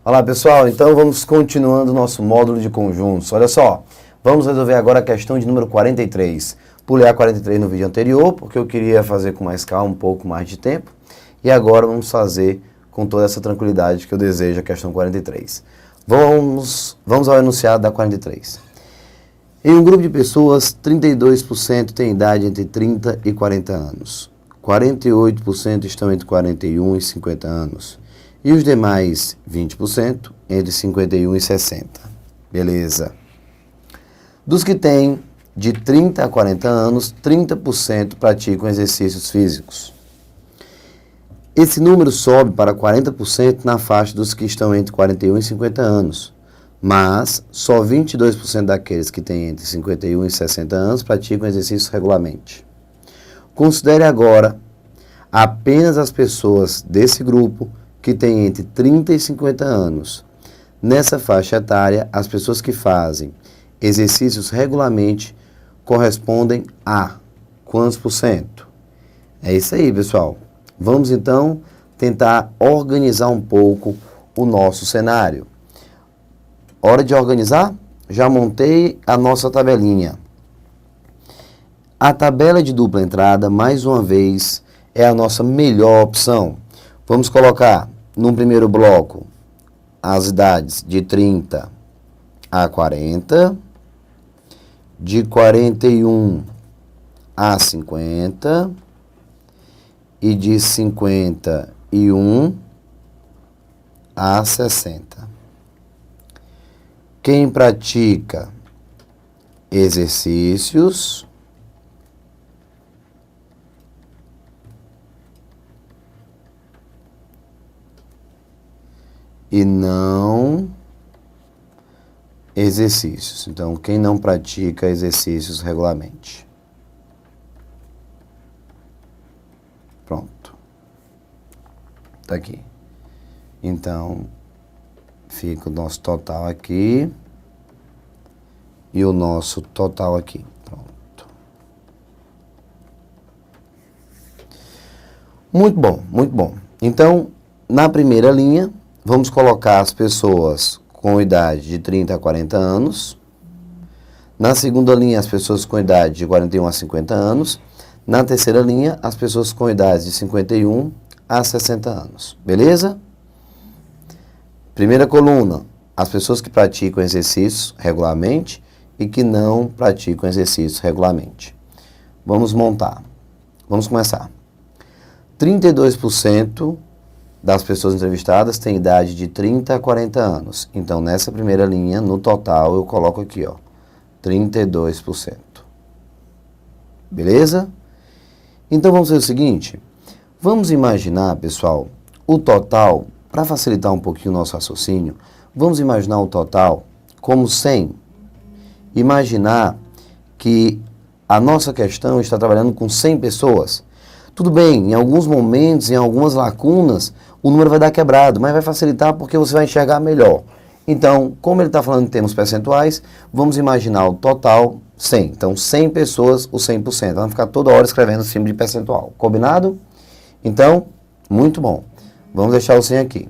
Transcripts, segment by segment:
Olá pessoal, então vamos continuando o nosso módulo de conjuntos. Olha só, vamos resolver agora a questão de número 43. Pulei a 43 no vídeo anterior, porque eu queria fazer com mais calma, um pouco mais de tempo. E agora vamos fazer com toda essa tranquilidade que eu desejo a questão 43. Vamos ao enunciado da 43. Em um grupo de pessoas, 32% tem idade entre 30 e 40 anos. 48% estão entre 41 e 50 anos. E os demais 20% entre 51 e 60. Beleza. Dos que têm de 30 a 40 anos, 30% praticam exercícios físicos. Esse número sobe para 40% na faixa dos que estão entre 41 e 50 anos. Mas só 22% daqueles que têm entre 51 e 60 anos praticam exercícios regularmente. Considere agora apenas as pessoas desse grupo que têm entre 30 e 50 anos. Nessa faixa etária, as pessoas que fazem exercícios regularmente correspondem a quantos por cento? É isso aí, pessoal. Vamos então tentar organizar um pouco o nosso cenário. Hora de organizar? Já montei a nossa tabelinha. A tabela de dupla entrada, mais uma vez, é a nossa melhor opção. Vamos colocar no primeiro bloco as idades de 30 a 40, de 41 a 50 e de 51 a 60. Quem pratica exercícios e não exercícios. Então, quem não pratica exercícios regularmente. Pronto. Tá aqui. Então, fica o nosso total aqui e o nosso total aqui. Pronto. Muito bom, muito bom. Então, na primeira linha, vamos colocar as pessoas com idade de 30 a 40 anos. Na segunda linha, as pessoas com idade de 41 a 50 anos. Na terceira linha, as pessoas com idade de 51 a 60 anos. Beleza? Primeira coluna, as pessoas que praticam exercícios regularmente e que não praticam exercícios regularmente. Vamos montar. Vamos começar. 32% das pessoas entrevistadas têm idade de 30 a 40 anos. Então, nessa primeira linha, no total, eu coloco aqui, ó, 32%. Beleza? Então, vamos fazer o seguinte. Vamos imaginar, pessoal, o total, para facilitar um pouquinho o nosso raciocínio, vamos imaginar o total como 100. Imaginar que a nossa questão está trabalhando com 100 pessoas. Tudo bem, em alguns momentos, em algumas lacunas, o número vai dar quebrado, mas vai facilitar porque você vai enxergar melhor. Então, como ele está falando em termos percentuais, vamos imaginar o total 100. Então, 100 pessoas, o 100%. Vamos ficar toda hora escrevendo cima de percentual. Combinado? Então, muito bom. Vamos deixar o 100 aqui.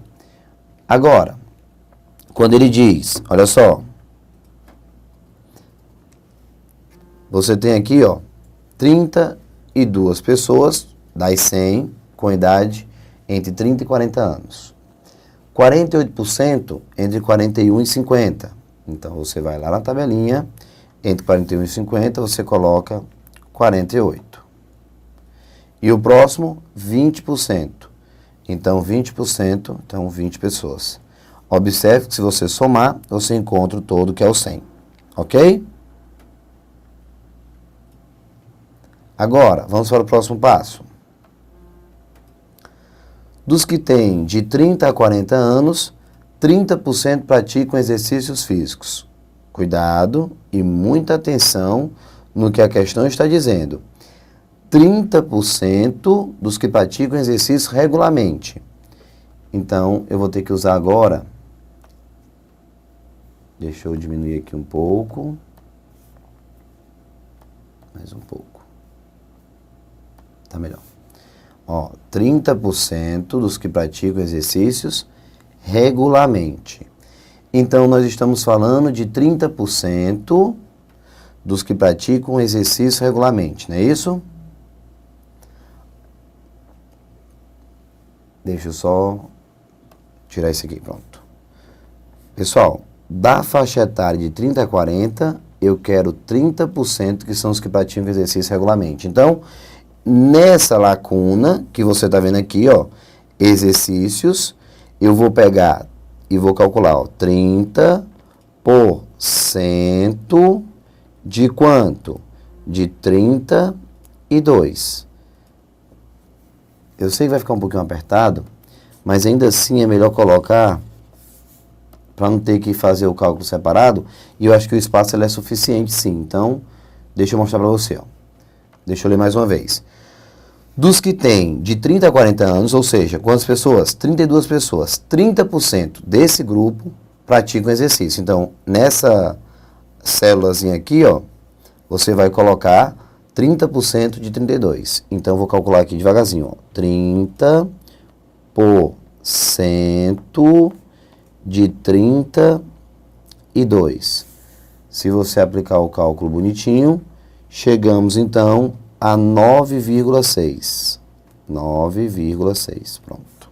Agora, quando ele diz, olha só, você tem aqui, ó, 32 pessoas, das 100, com idade entre 30 e 40 anos. 48% entre 41 e 50. Então, você vai lá na tabelinha, entre 41 e 50, você coloca 48. E o próximo, 20%. Então, 20%, então 20 pessoas. Observe que se você somar, você encontra o todo, que é o 100. Ok? Agora, vamos para o próximo passo. Dos que têm de 30 a 40 anos, 30% praticam exercícios físicos. Cuidado e muita atenção no que a questão está dizendo. 30% dos que praticam exercícios regularmente. Então, eu vou ter que usar agora. Deixa eu diminuir aqui um pouco. Mais um pouco. Tá melhor. Ó, 30% dos que praticam exercícios regularmente. Então, nós estamos falando de 30% dos que praticam exercício regularmente, não é isso? Deixa eu só tirar isso aqui, pronto. Pessoal, da faixa etária de 30 a 40, eu quero 30% que são os que praticam exercício regularmente. Então, nessa lacuna que você está vendo aqui, ó, exercícios, eu vou pegar e vou calcular, ó, 30% de quanto? De 32. Eu sei que vai ficar um pouquinho apertado, mas ainda assim é melhor colocar para não ter que fazer o cálculo separado, e eu acho que o espaço ele é suficiente sim. Então, deixa eu mostrar para você, ó. Deixa eu ler mais uma vez. Dos que têm de 30 a 40 anos, ou seja, quantas pessoas? 32 pessoas. 30% desse grupo praticam exercício. Então, nessa célulazinha aqui, ó, você vai colocar 30% de 32. Então, eu vou calcular aqui devagarzinho, ó. 30% de 32. Se você aplicar o cálculo bonitinho, chegamos então a 9,6. 9,6. Pronto.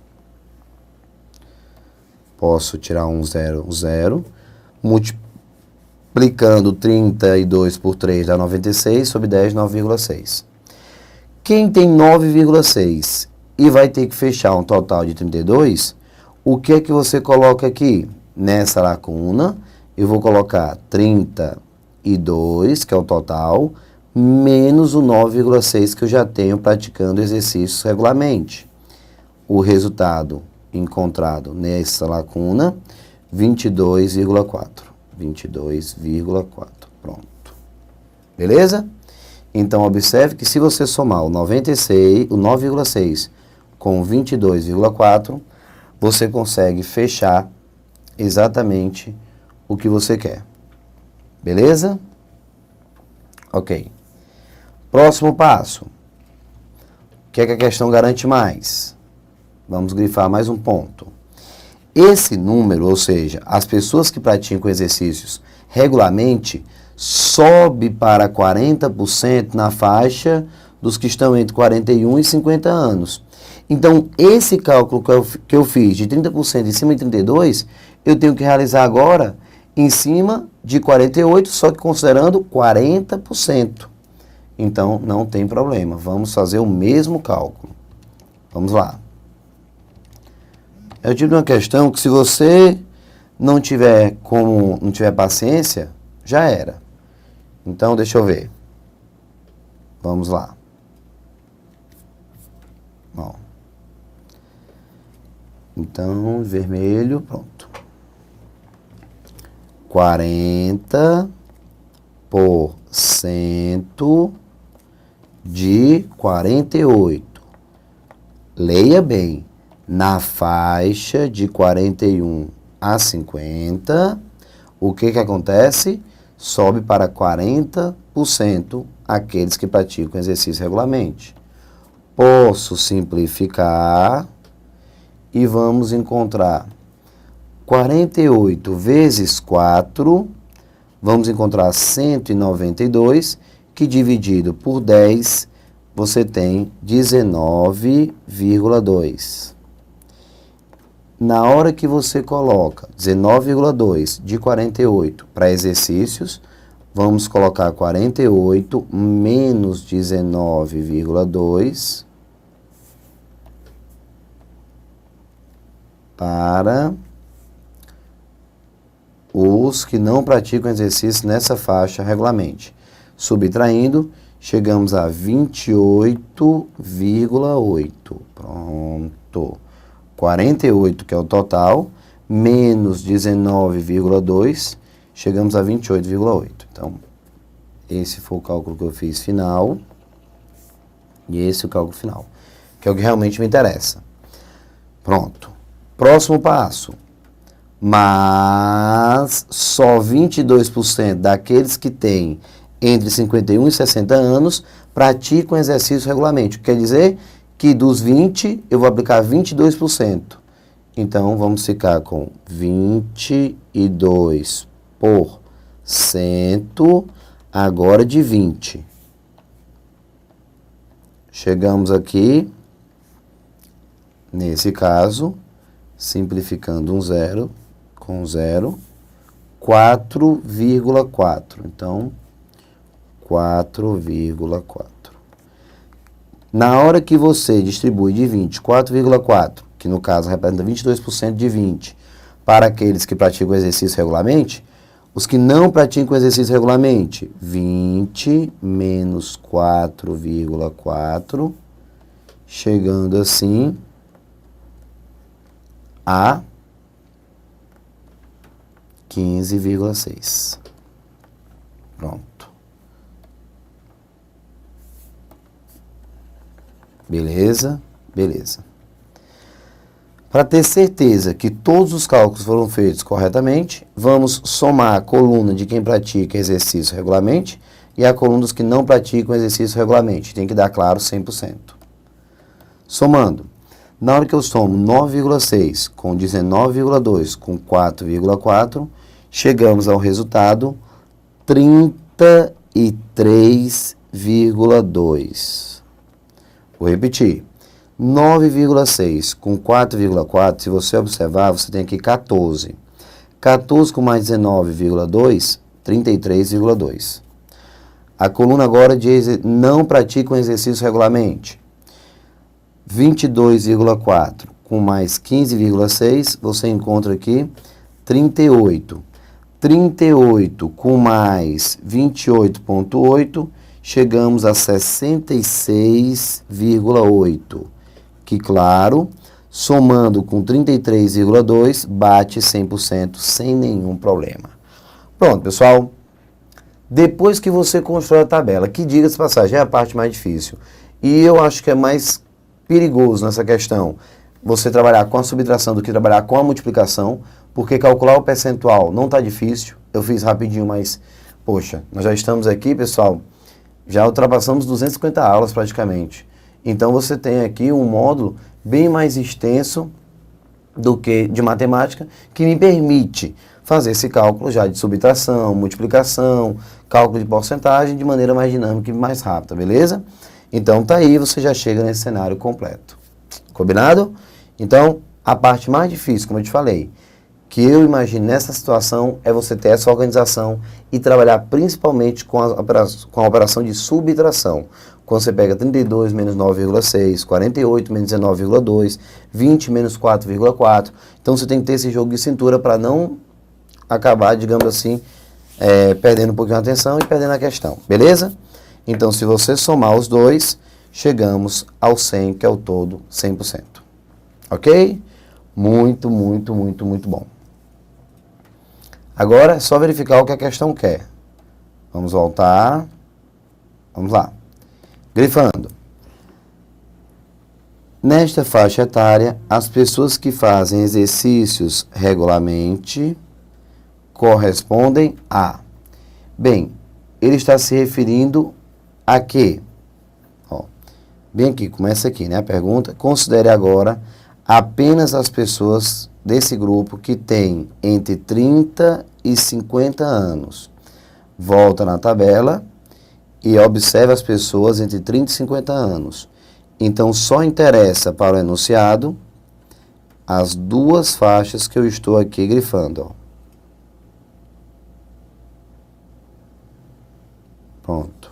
Posso tirar um zero. Multiplicando 32 por 3 dá 96, sobre 10, 9,6. Quem tem 9,6 e vai ter que fechar um total de 32, o que é que você coloca aqui? Nessa lacuna, eu vou colocar 32, que é o total, menos o 9,6 que eu já tenho praticando exercícios regularmente. O resultado encontrado nessa lacuna, 22,4. 22,4. Pronto. Beleza? Então, observe que se você somar o 9,6 com 22,4, você consegue fechar exatamente o que você quer. Beleza? Ok. Próximo passo. O que é que a questão garante mais? Vamos grifar mais um ponto. Esse número, ou seja, as pessoas que praticam exercícios regularmente, sobe para 40% na faixa dos que estão entre 41 e 50 anos. Então, esse cálculo que eu fiz de 30% em cima de 32, eu tenho que realizar agora em cima de 48, só que considerando 40%. Então, não tem problema. Vamos fazer o mesmo cálculo. Vamos lá. Eu tive uma questão que se você não tiver paciência, já era. Então, deixa eu ver. Vamos lá. Bom. Então, vermelho, pronto. 40% de 48. Leia bem. Na faixa de 41 a 50, o que acontece? Sobe para 40% aqueles que praticam exercício regularmente. Posso simplificar e vamos encontrar 48 vezes 4, vamos encontrar 192, que dividido por 10, você tem 19,2. Na hora que você coloca 19,2 de 48 para exercícios, vamos colocar 48 menos 19,2 para os que não praticam exercício nessa faixa regularmente. Subtraindo, chegamos a 28,8. Pronto. 48, que é o total, menos 19,2, chegamos a 28,8. Então, esse foi o cálculo que eu fiz final. E esse é o cálculo final, que é o que realmente me interessa. Pronto. Próximo passo. Mas só 22% daqueles que têm entre 51 e 60 anos praticam exercício regularmente. Quer dizer que dos 20, eu vou aplicar 22%. Então, vamos ficar com 22% agora de 20. Chegamos aqui, nesse caso, simplificando um zero com zero, 4,4. Então, 4,4. Na hora que você distribui de 20, 4,4, que no caso representa 22% de 20, para aqueles que praticam o exercício regularmente, os que não praticam o exercício regularmente, 20 menos 4,4, chegando assim a 15,6. Pronto. Beleza? Beleza. Para ter certeza que todos os cálculos foram feitos corretamente, vamos somar a coluna de quem pratica exercício regularmente e a coluna dos que não praticam exercício regularmente. Tem que dar, claro, 100%. Somando, na hora que eu somo 9,6 com 19,2 com 4,4, chegamos ao resultado 33,2. Vou repetir. 9,6 com 4,4, se você observar, você tem aqui 14. 14 com mais 19,2, 33,2. A coluna agora de não praticam exercício regularmente. 22,4 com mais 15,6, você encontra aqui 38. 38 com mais 28,8, chegamos a 66,8. Que, claro, somando com 33,2, bate 100% sem nenhum problema. Pronto, pessoal. Depois que você constrói a tabela, que, diga-se de passagem, é a parte mais difícil. E eu acho que é mais perigoso nessa questão você trabalhar com a subtração do que trabalhar com a multiplicação, porque calcular o percentual não está difícil. Eu fiz rapidinho, mas, poxa, nós já estamos aqui, pessoal, já ultrapassamos 250 aulas praticamente. Então, você tem aqui um módulo bem mais extenso do que de matemática, que me permite fazer esse cálculo já de subtração, multiplicação, cálculo de porcentagem de maneira mais dinâmica e mais rápida, beleza? Então, tá aí, você já chega nesse cenário completo. Combinado? Então, a parte mais difícil, como eu te falei, que eu imagino nessa situação é você ter essa organização e trabalhar principalmente com a operação de subtração. Quando você pega 32 menos 9,6, 48 menos 19,2, 20 menos 4,4. Então, você tem que ter esse jogo de cintura para não acabar, digamos assim, perdendo um pouquinho a atenção e perdendo a questão. Beleza? Então, se você somar os dois, chegamos ao 100, que é o todo 100%. Ok? Muito, muito, muito, muito bom. Agora é só verificar o que a questão quer. Vamos voltar. Vamos lá. Grifando. Nesta faixa etária, as pessoas que fazem exercícios regularmente correspondem a... Bem, ele está se referindo a quê? Ó, bem aqui, começa aqui, né? A pergunta. Considere agora apenas as pessoas desse grupo que têm entre 30 e 50 anos. Volta na tabela e observe as pessoas entre 30 e 50 anos. Então, só interessa para o enunciado as duas faixas que eu estou aqui grifando. Ó. Pronto.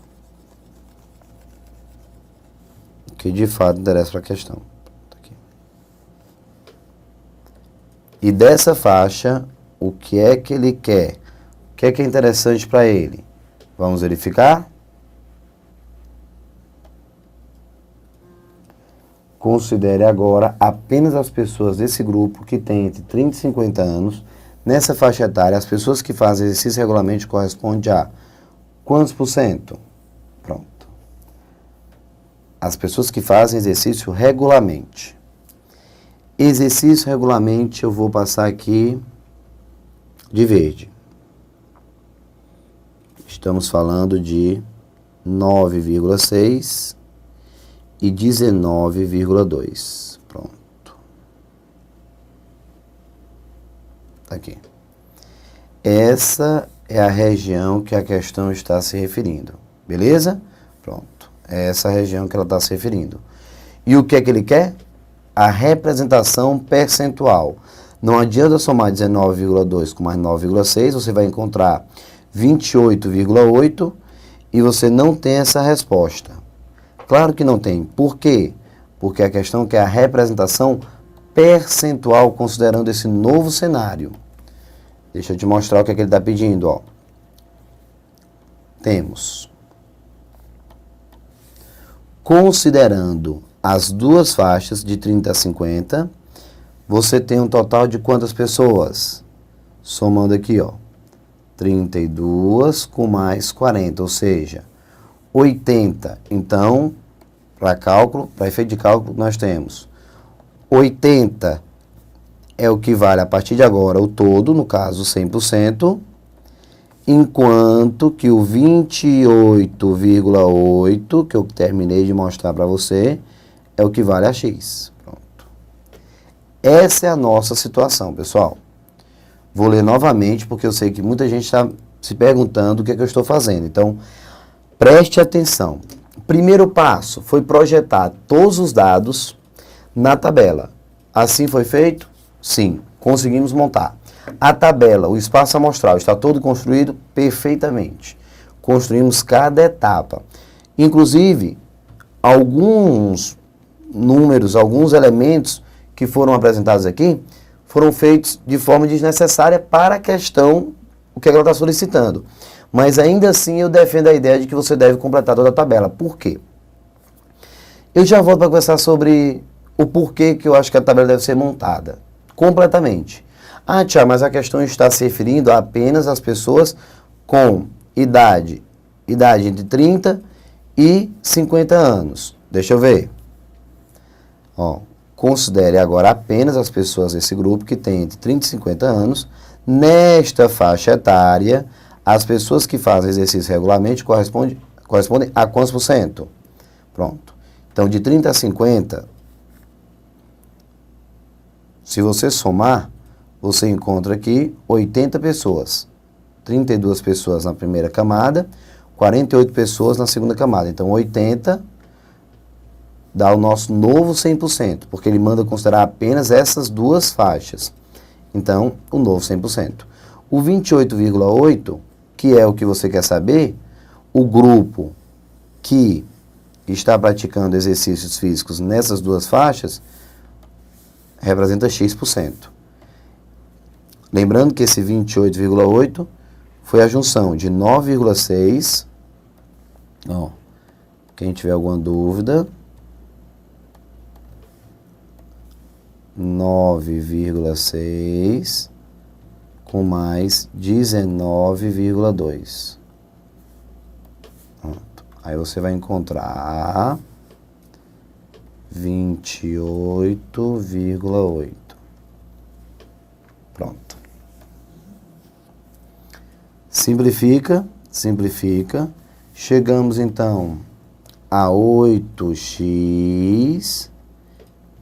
Que de fato interessa para a questão. Aqui. E dessa faixa, o que é que ele quer? O que é interessante para ele? Vamos verificar? Considere agora apenas as pessoas desse grupo que tem entre 30 e 50 anos. Nessa faixa etária, as pessoas que fazem exercício regularmente correspondem a quantos por cento? Pronto. As pessoas que fazem exercício regularmente. Exercício regularmente eu vou passar aqui de verde. Estamos falando de 9,6 e 19,2. Pronto. Tá aqui. Essa é a região que a questão está se referindo. Beleza? Pronto. É essa região que ela está se referindo. E o que é que ele quer? A representação percentual. Não adianta somar 19,2 com mais 9,6, você vai encontrar 28,8 e você não tem essa resposta. Claro que não tem. Por quê? Porque a questão quer a representação percentual considerando esse novo cenário. Deixa eu te mostrar o que é que ele está pedindo. Ó. Temos, considerando as duas faixas de 30 a 50, você tem um total de quantas pessoas? Somando aqui, ó, 32 com mais 40, ou seja, 80. Então, para efeito de cálculo, nós temos 80 é o que vale a partir de agora o todo, no caso 100%, enquanto que o 28,8, que eu terminei de mostrar para você, é o que vale a X. Pronto. Essa é a nossa situação, pessoal. Vou ler novamente, porque eu sei que muita gente está se perguntando o que é que eu estou fazendo. Então, preste atenção. Primeiro passo foi projetar todos os dados na tabela. Assim foi feito? Sim, conseguimos montar. A tabela, o espaço amostral está todo construído perfeitamente. Construímos cada etapa. Inclusive, alguns números, alguns elementos que foram apresentados aqui, foram feitos de forma desnecessária para a questão, o que ela está solicitando. Mas ainda assim eu defendo a ideia de que você deve completar toda a tabela. Por quê? Eu já volto para conversar sobre o porquê que eu acho que a tabela deve ser montada. Completamente. Ah, Tiago, mas a questão está se referindo apenas às pessoas com idade entre 30 e 50 anos. Deixa eu ver. Ó, considere agora apenas as pessoas desse grupo que tem entre 30 e 50 anos. Nesta faixa etária, as pessoas que fazem exercício regularmente correspondem a quantos por cento? Pronto. Então, de 30 a 50, se você somar, você encontra aqui 80 pessoas. 32 pessoas na primeira camada, 48 pessoas na segunda camada. Então, 80 dá o nosso novo 100%, porque ele manda considerar apenas essas duas faixas. Então, o novo 100%. O 28,8, que é o que você quer saber, o grupo que está praticando exercícios físicos nessas duas faixas, representa X%. Lembrando que esse 28,8 foi a junção de 9,6. Ó, quem tiver alguma dúvida, 9,6 com mais 19,2. Aí você vai encontrar 28,8. Pronto. Simplifica. Chegamos então a 8x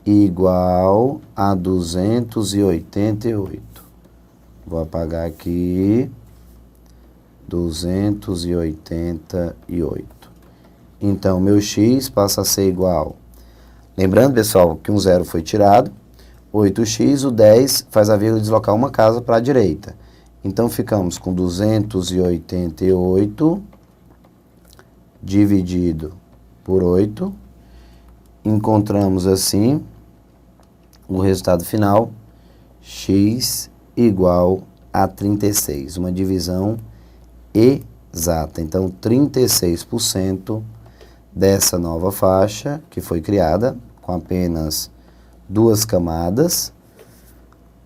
igual a 288. Vou apagar aqui. 288. Então, meu x passa a ser igual. Lembrando, pessoal, que um zero foi tirado. 8x, o 10 faz a vírgula deslocar uma casa para a direita. Então, ficamos com 288 dividido por 8. Encontramos, assim, o resultado final, x igual a 36. Uma divisão exata. Então, 36% dessa nova faixa, que foi criada com apenas duas camadas,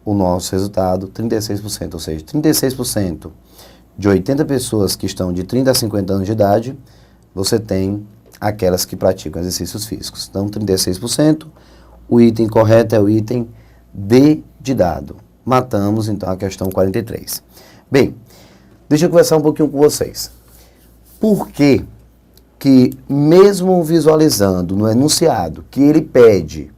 o nosso resultado, 36%. Ou seja, 36% de 80 pessoas que estão de 30 a 50 anos de idade, você tem aquelas que praticam exercícios físicos. Então, 36%. O item correto é o item D de dado. Matamos, então, a questão 43. Bem, deixa eu conversar um pouquinho com vocês. Por que mesmo visualizando no enunciado que ele pede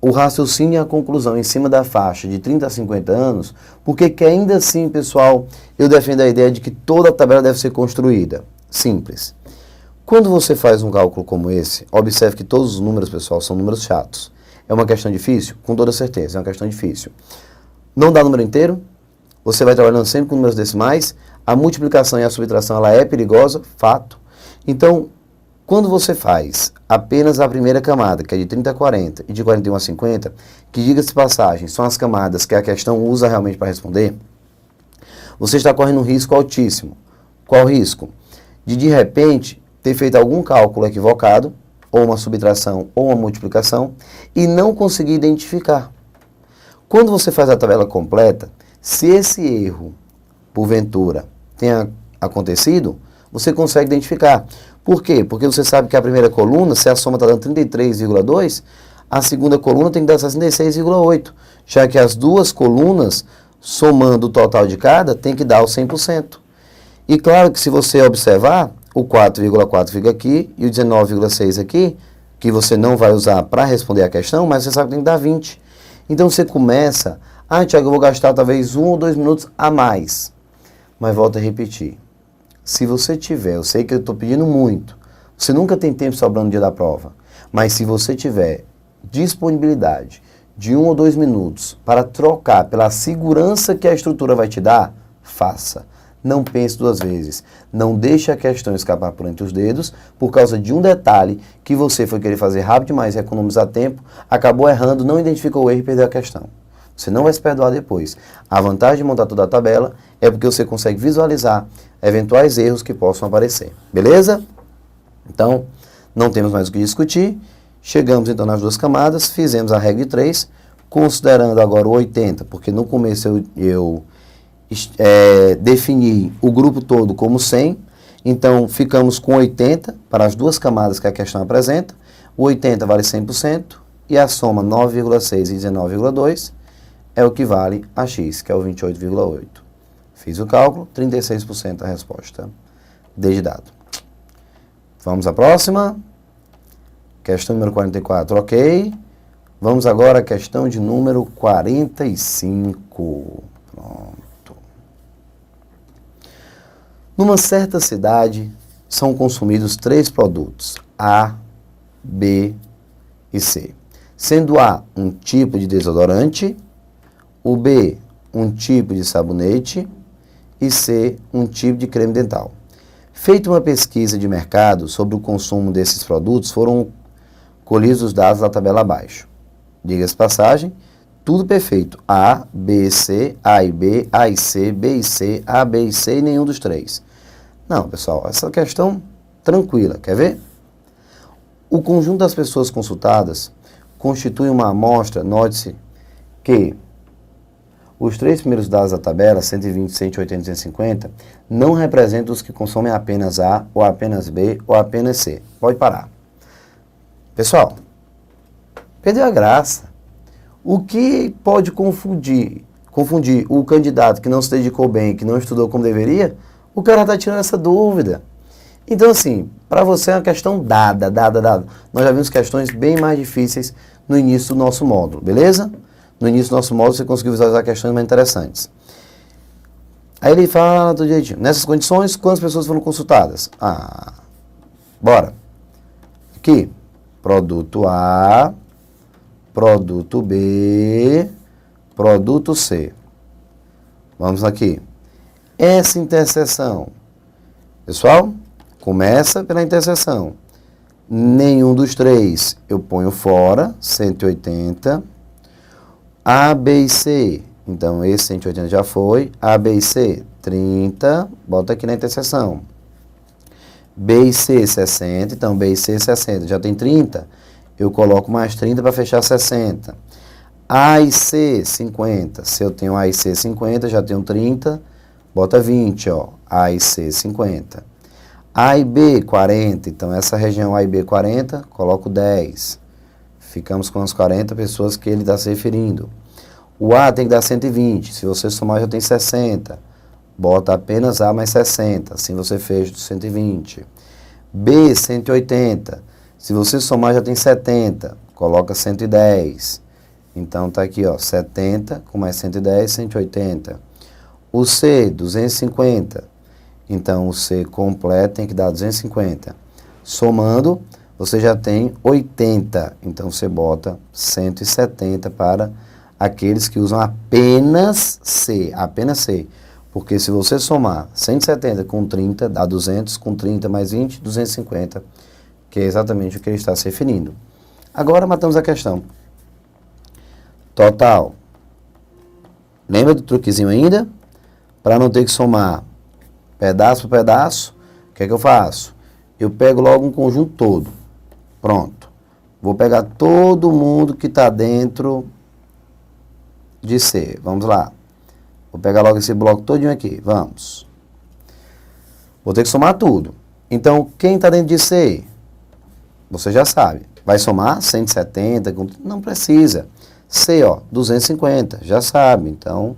o raciocínio e a conclusão em cima da faixa de 30 a 50 anos, porque que ainda assim, pessoal, eu defendo a ideia de que toda a tabela deve ser construída. Simples. Quando você faz um cálculo como esse, observe que todos os números, pessoal, são números chatos. É uma questão difícil? Com toda certeza, é uma questão difícil. Não dá número inteiro, você vai trabalhando sempre com números decimais, a multiplicação e a subtração ela é perigosa, fato. Então, quando você faz apenas a primeira camada, que é de 30 a 40 e de 41 a 50, que, diga-se de passagem, são as camadas que a questão usa realmente para responder, você está correndo um risco altíssimo. Qual risco? De repente, ter feito algum cálculo equivocado, ou uma subtração, ou uma multiplicação, e não conseguir identificar. Quando você faz a tabela completa, se esse erro, porventura, tenha acontecido, você consegue identificar. Por quê? Porque você sabe que a primeira coluna, se a soma está dando 33,2, a segunda coluna tem que dar 66,8, já que as duas colunas, somando o total de cada, tem que dar o 100%. E claro que se você observar, o 4,4 fica aqui e o 19,6 aqui, que você não vai usar para responder a questão, mas você sabe que tem que dar 20. Então você começa, Tiago, eu vou gastar talvez 1 ou 2 minutos a mais. Mas volto a repetir. Se você tiver, eu sei que eu estou pedindo muito, você nunca tem tempo sobrando no dia da prova, mas se você tiver disponibilidade de 1 ou 2 minutos para trocar pela segurança que a estrutura vai te dar, faça. Não pense 2 vezes. Não deixe a questão escapar por entre os dedos por causa de um detalhe que você foi querer fazer rápido demais e economizar tempo, acabou errando, não identificou o erro e perdeu a questão. Você não vai se perdoar depois. A vantagem de montar toda a tabela é porque você consegue visualizar eventuais erros que possam aparecer. Beleza? Então, não temos mais o que discutir. Chegamos então nas 2 camadas, fizemos a regra de 3, considerando agora o 80, porque no começo eu defini o grupo todo como 100, então ficamos com 80 para as 2 camadas que a questão apresenta. O 80 vale 100% e a soma 9,6 e 19,2 é o que vale a x, que é o 28,8. Fiz o cálculo, 36% a resposta desde dado. Vamos à próxima. Questão número 44, ok. Vamos agora à questão de número 45. Pronto. Numa certa cidade, são consumidos 3 produtos, A, B e C. Sendo A um tipo de desodorante, o B um tipo de sabonete e C um tipo de creme dental. Feita uma pesquisa de mercado sobre o consumo desses produtos, foram colhidos os dados da tabela abaixo. Diga-se passagem, tudo perfeito. A, B, C, A e B, A e C, B e C, A, B e C e nenhum dos 3. Não, pessoal, essa questão tranquila, quer ver? O conjunto das pessoas consultadas constitui uma amostra, note-se que os 3 primeiros dados da tabela, 120, 180 e 150, não representam os que consomem apenas A, ou apenas B, ou apenas C. Pode parar. Pessoal, perdeu a graça. O que pode confundir o candidato que não se dedicou bem, que não estudou como deveria, o cara está tirando essa dúvida. Então, assim, para você é uma questão dada. Nós já vimos questões bem mais difíceis no início do nosso módulo, beleza? No início do nosso módulo você conseguiu visualizar questões mais interessantes. Aí ele fala tudo direitinho. Nessas condições, quantas pessoas foram consultadas? Bora. Aqui, produto A, produto B, produto C. Vamos aqui. Essa interseção. Pessoal, começa pela interseção. Nenhum dos 3 eu ponho fora, 180. A, B e C, então esse 180 já foi. A, B e C, 30, bota aqui na interseção. B e C, 60, então B e C, 60, já tem 30. Eu coloco mais 30 para fechar 60. A e C, 50, se eu tenho A e C, 50, já tenho 30, bota 20, ó. A e C, 50. A e B, 40, então essa região A e B, 40, coloco 10. Ficamos com as 40 pessoas que ele está se referindo. O A tem que dar 120. Se você somar, já tem 60. Bota apenas A mais 60. Assim você fecha dos 120. B, 180. Se você somar, já tem 70. Coloca 110. Então, tá aqui, ó, 70 com mais 110, 180. O C, 250. Então, o C completo tem que dar 250. Somando, você já tem 80. Então, você bota 170 para aqueles que usam apenas C. Apenas C. Porque se você somar 170 com 30, dá 200. Com 30 mais 20, 250. Que é exatamente o que ele está se referindo. Agora, matamos a questão. Total. Lembra do truquezinho ainda? Para não ter que somar pedaço por pedaço, o que é que eu faço? Eu pego logo um conjunto todo. Pronto. Vou pegar todo mundo que está dentro de C. Vamos lá. Vou pegar logo esse bloco todinho aqui. Vamos. Vou ter que somar tudo. Então, quem está dentro de C? Você já sabe. Vai somar 170? Não precisa. C, ó, 250. Já sabe. Então,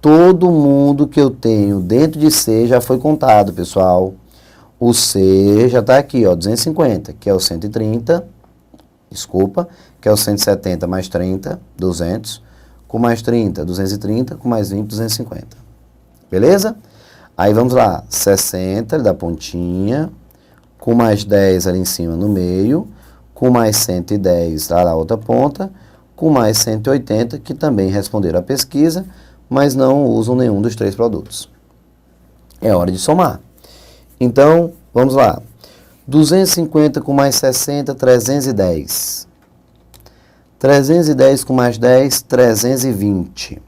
todo mundo que eu tenho dentro de C já foi contado, pessoal. O C já está aqui, ó, 250, que é o 130. Desculpa, que é o 170 mais 30, 200. Com mais 30, 230. Com mais 20, 250. Beleza? Aí vamos lá. 60, da pontinha. Com mais 10 ali em cima no meio. Com mais 110 lá na outra ponta. Com mais 180, que também responderam a pesquisa, mas não usam nenhum dos três produtos. É hora de somar. Então, vamos lá. 250 com mais 60, 310. 310 com mais 10, 320.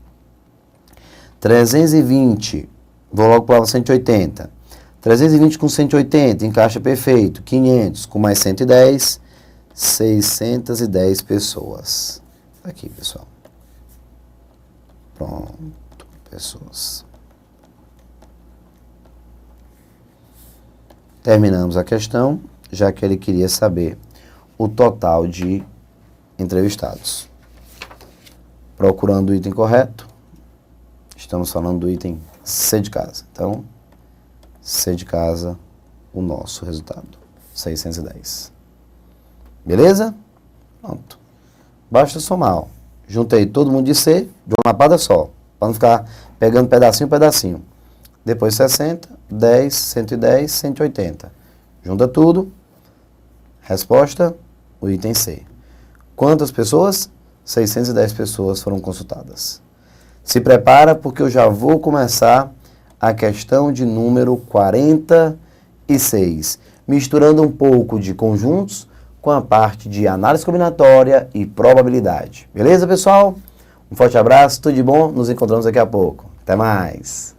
320, vou logo para 180. 320 com 180, encaixa perfeito. 500 com mais 110, 610 pessoas. Aqui, pessoal. Pronto, pessoas. Terminamos a questão, já que ele queria saber o total de entrevistados. Procurando o item correto, estamos falando do item C de casa. Então, C de casa, o nosso resultado, 610. Beleza? Pronto. Basta somar, ó. Juntei todo mundo de C de uma lapada só, para não ficar pegando pedacinho por pedacinho. Depois 60, 10, 110, 180. Junta tudo. Resposta, o item C. Quantas pessoas? 610 pessoas foram consultadas. Se prepara porque eu já vou começar a questão de número 46, misturando um pouco de conjuntos com a parte de análise combinatória e probabilidade. Beleza, pessoal? Um forte abraço, tudo de bom, nos encontramos daqui a pouco. Até mais!